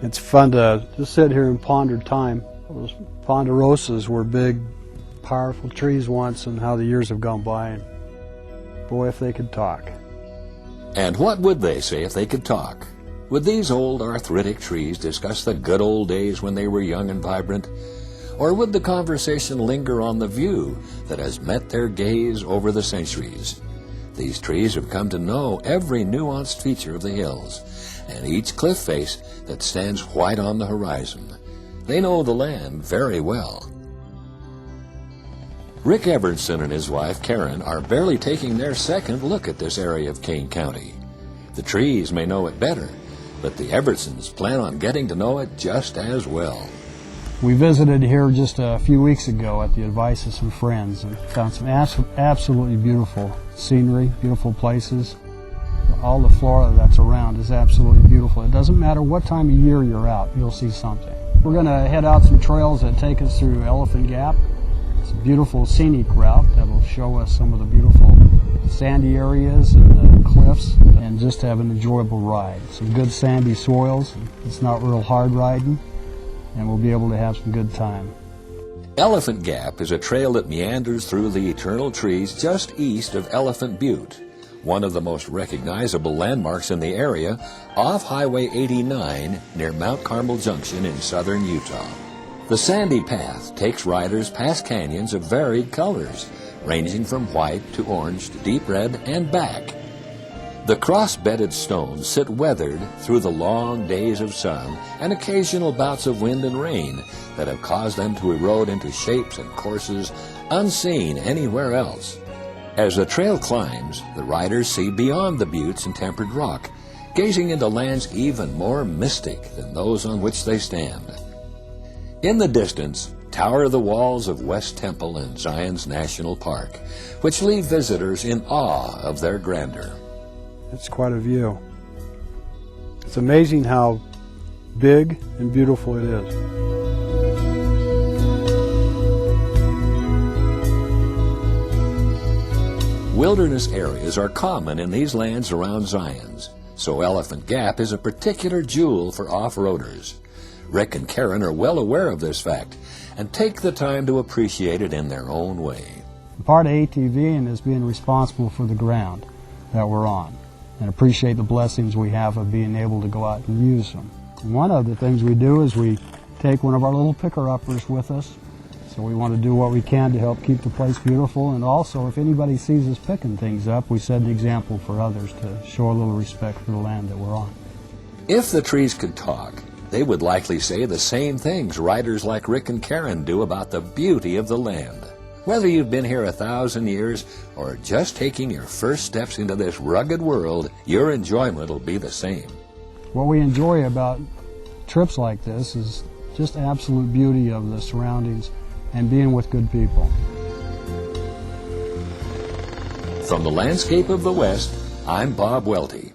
It's fun to just sit here and ponder time. Those ponderosas were big, powerful trees once, and how the years have gone by. And boy, if they could talk. And what would they say if they could talk? Would these old arthritic trees discuss the good old days when they were young and vibrant? Or would the conversation linger on the view that has met their gaze over the centuries? These trees have come to know every nuanced feature of the hills, and each cliff face that stands white on the horizon. They know the land very well. Rick Everson and his wife Karen are barely taking their second look at this area of Kane County. The trees may know it better, but the Eversons plan on getting to know it just as well. We visited here just a few weeks ago at the advice of some friends and found some absolutely beautiful scenery, beautiful places. All the flora that's around is absolutely beautiful. It doesn't matter what time of year you're out, you'll see something. We're going to head out some trails that take us through Elephant Gap. It's a beautiful scenic route that will show us some of the beautiful sandy areas and the cliffs, and just have an enjoyable ride. Some good sandy soils. It's not real hard riding, and we'll be able to have some good time. Elephant Gap is a trail that meanders through the eternal trees just east of Elephant Butte, one of the most recognizable landmarks in the area, off Highway 89 near Mount Carmel Junction in southern Utah. The sandy path takes riders past canyons of varied colors, ranging from white to orange to deep red and back. The cross-bedded stones sit weathered through the long days of sun and occasional bouts of wind and rain that have caused them to erode into shapes and courses unseen anywhere else. As the trail climbs, the riders see beyond the buttes and tempered rock, gazing into lands even more mystic than those on which they stand. In the distance tower the walls of West Temple and Zions National Park, which leave visitors in awe of their grandeur. It's quite a view. It's amazing how big and beautiful it is. Wilderness areas are common in these lands around Zions, so Elephant Gap is a particular jewel for off-roaders. Rick and Karen are well aware of this fact and take the time to appreciate it in their own way. Part of ATVing is being responsible for the ground that we're on and appreciate the blessings we have of being able to go out and use them. And one of the things we do is we take one of our little picker-uppers with us. So we want to do what we can to help keep the place beautiful, and also if anybody sees us picking things up, we set an example for others to show a little respect for the land that we're on. If the trees could talk, they would likely say the same things riders like Rick and Karen do about the beauty of the land. Whether you've been here 1,000 years or just taking your first steps into this rugged world, your enjoyment will be the same. What we enjoy about trips like this is just absolute beauty of the surroundings and being with good people. From the landscape of the West, I'm Bob Welty.